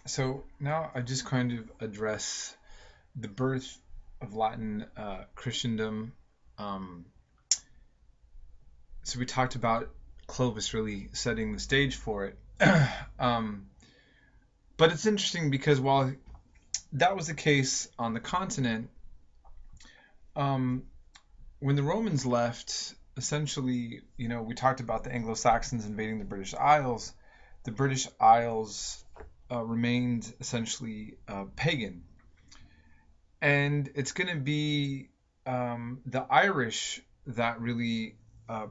So now I just kind of address the birth of Latin Christendom. Um, so we talked about Clovis really setting the stage for it. um, but it's interesting because while that was the case on the continent, um, when the Romans left, essentially, we talked about the Anglo-Saxons invading the British Isles. The British Isles remained essentially pagan, and it's going to be the Irish that really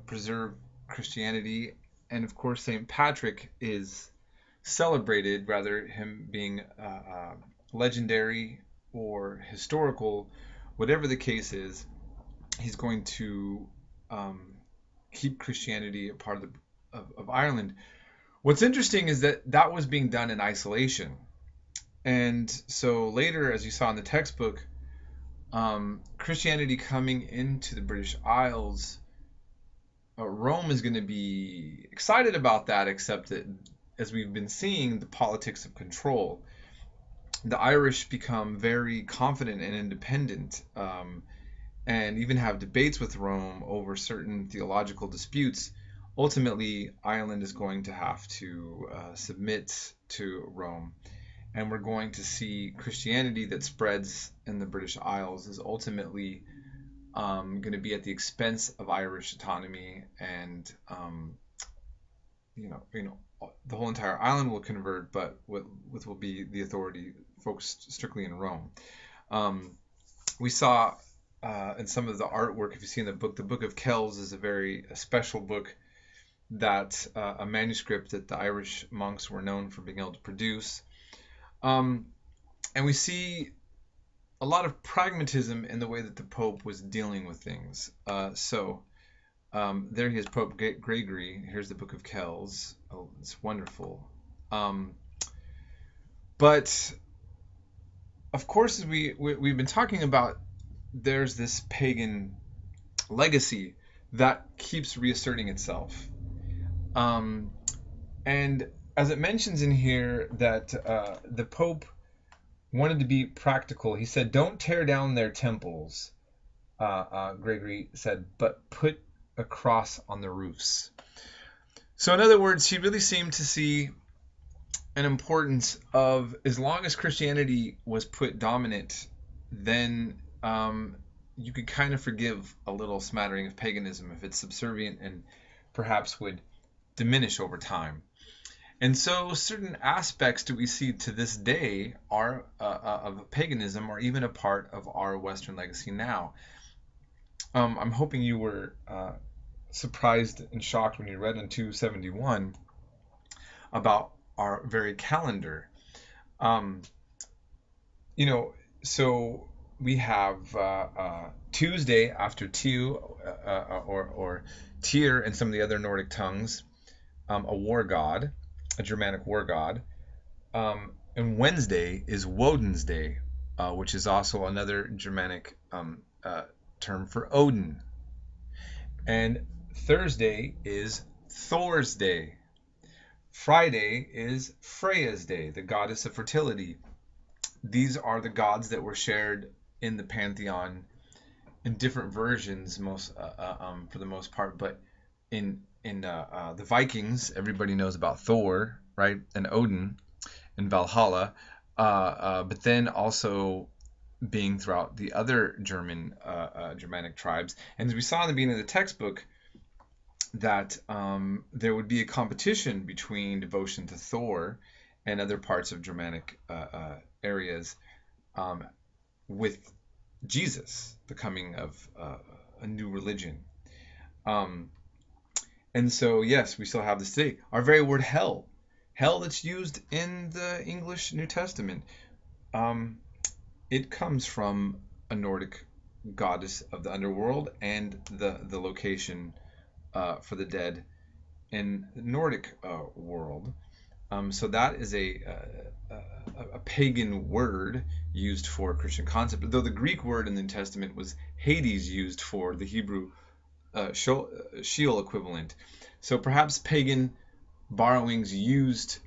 preserve Christianity, and of course Saint Patrick is celebrated, rather him being legendary or historical, whatever the case is. He's going to um, keep Christianity a part of Ireland. What's interesting is that that was being done in isolation. And so later, as you saw in the textbook, Christianity coming into the British Isles, Rome is going to be excited about that, except that, as we've been seeing, the politics of control. The Irish become very confident and independent, and even have debates with Rome over certain theological disputes. Ultimately, Ireland is going to have to submit to Rome, and we're going to see Christianity that spreads in the British Isles is ultimately going to be at the expense of Irish autonomy, and the whole entire island will convert, but with will be the authority focused strictly in Rome. Um, we saw in some of the artwork, if you see in the Book of Kells is a special book that a manuscript that the Irish monks were known for being able to produce. Um, and we see a lot of pragmatism in the way that the Pope was dealing with things. There he is, Pope Gregory. Here's the Book of Kells. Oh, it's wonderful. Um, but of course, as we've been talking about, there's this pagan legacy that keeps reasserting itself. Um, and as it mentions in here that the Pope wanted to be practical, he said, "Don't tear down their temples," Gregory said, "but put a cross on the roofs." So, in other words, he really seemed to see an importance of, as long as Christianity was put dominant, then you could kind of forgive a little smattering of paganism if it's subservient and perhaps would diminish over time. And so certain aspects that we see to this day are of paganism or even a part of our Western legacy now. I'm hoping you were surprised and shocked when you read in 271 about our very calendar. Um, you know, so we have Tuesday after Tiw, or Tyr in some of the other Nordic tongues, a war god, a Germanic war god. And Wednesday is Woden's Day, which is also another Germanic term for Odin. And Thursday is Thor's Day. Friday is Freya's Day, the goddess of fertility. These are the gods that were shared in the pantheon in different versions, for the most part. But in the Vikings, everybody knows about Thor, right, and Odin in Valhalla. But then also being throughout the other Germanic tribes. And as we saw in the beginning of the textbook, that there would be a competition between devotion to Thor and other parts of Germanic areas, um, with Jesus, the coming of a new religion. Um, and so, yes, we still have this today. Our very word hell that's used in the English New Testament, um, it comes from a Nordic goddess of the underworld and the location for the dead in the Nordic world. So that is a pagan word used for a Christian concept, though the Greek word in the New Testament was Hades, used for the Hebrew Sheol equivalent. So perhaps pagan borrowings used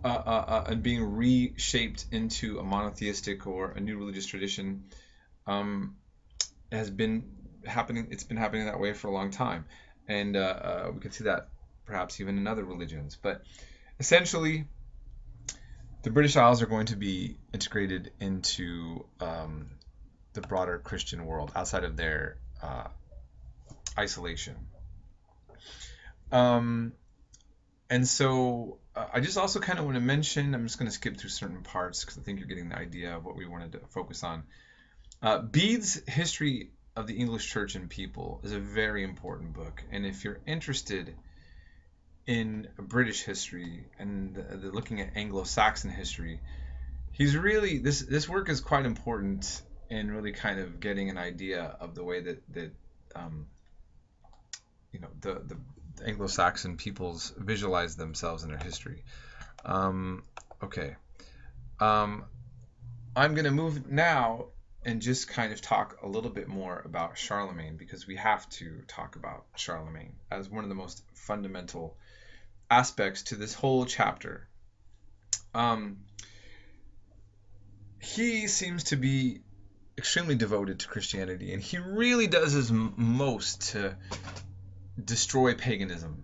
and being reshaped into a monotheistic or a new religious tradition has been happening. It's been happening that way for a long time, and we can see that perhaps even in other religions. But essentially, the British Isles are going to be integrated into the broader Christian world outside of their isolation. And so I just also kind of want to mention, I'm just going to skip through certain parts because I think you're getting the idea of what we wanted to focus on. Bede's History of the English Church and People is a very important book. And if you're interested in British history and looking at Anglo-Saxon history, he's really, this work is quite important in really kind of getting an idea of the way that the Anglo-Saxon peoples visualize themselves in their history. Okay. I'm going to move now and just kind of talk a little bit more about Charlemagne, because we have to talk about Charlemagne as one of the most fundamental aspects to this whole chapter. He seems to be extremely devoted to Christianity, and he really does his most to destroy paganism.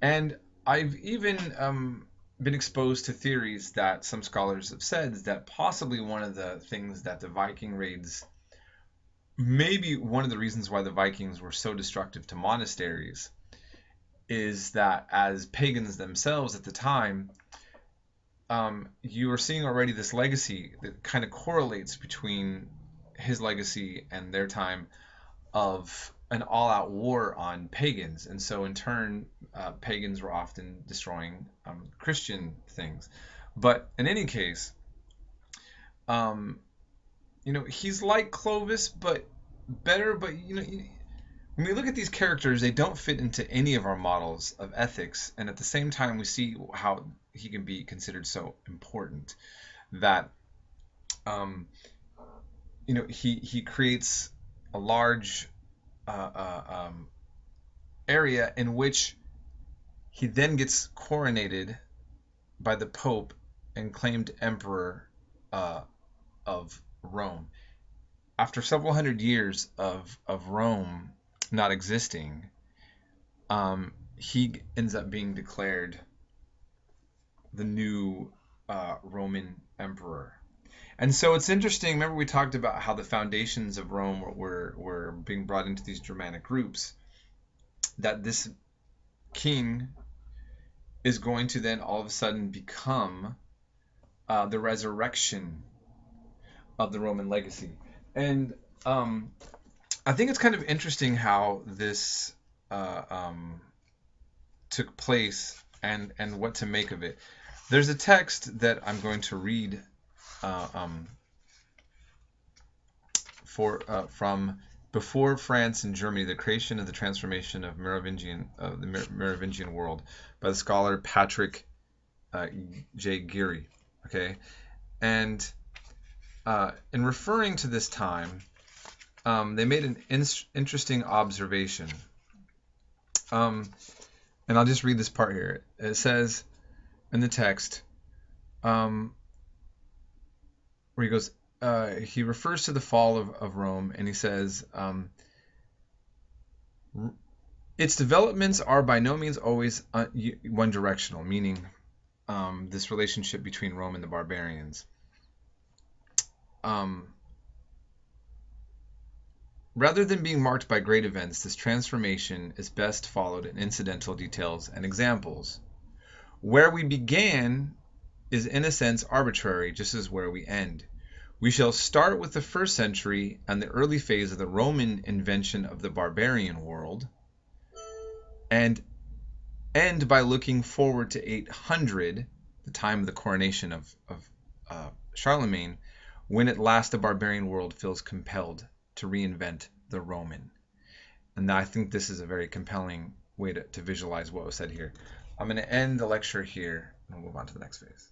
And I've even been exposed to theories that some scholars have said that possibly one of the things that the Viking raids, maybe one of the reasons why the Vikings were so destructive to monasteries, is that as pagans themselves at the time, you are seeing already this legacy that kind of correlates between his legacy and their time of an all-out war on pagans. And so in turn, pagans were often destroying Christian things. But in any case, he's like Clovis, but better. But when we look at these characters, they don't fit into any of our models of ethics, and at the same time, we see how he can be considered so important that he creates a large area in which he then gets coronated by the Pope and claimed emperor of Rome. After several hundred years of Rome not existing, he ends up being declared the new Roman emperor. And so it's interesting. Remember, we talked about how the foundations of Rome were being brought into these Germanic groups, that this king is going to then all of a sudden become the resurrection of the Roman legacy. And I think it's kind of interesting how this took place and what to make of it. There's a text that I'm going to read from Before France and Germany, the Creation of the Transformation of the Merovingian World, by the scholar Patrick J. Geary. Okay, and in referring to this time, they made an interesting observation. And I'll just read this part here. It says in the text, where he goes, he refers to the fall of Rome, and he says, its developments are by no means always one directional, meaning this relationship between Rome and the barbarians. Rather than being marked by great events, this transformation is best followed in incidental details and examples. Where we began is in a sense arbitrary, just as where we end. We shall start with the 1st century and the early phase of the Roman invention of the barbarian world, and end by looking forward to 800, the time of the coronation of Charlemagne, when at last the barbarian world feels compelled to reinvent the Roman. And I think this is a very compelling way to visualize what was said here. I'm going to end the lecture here and we'll move on to the next phase.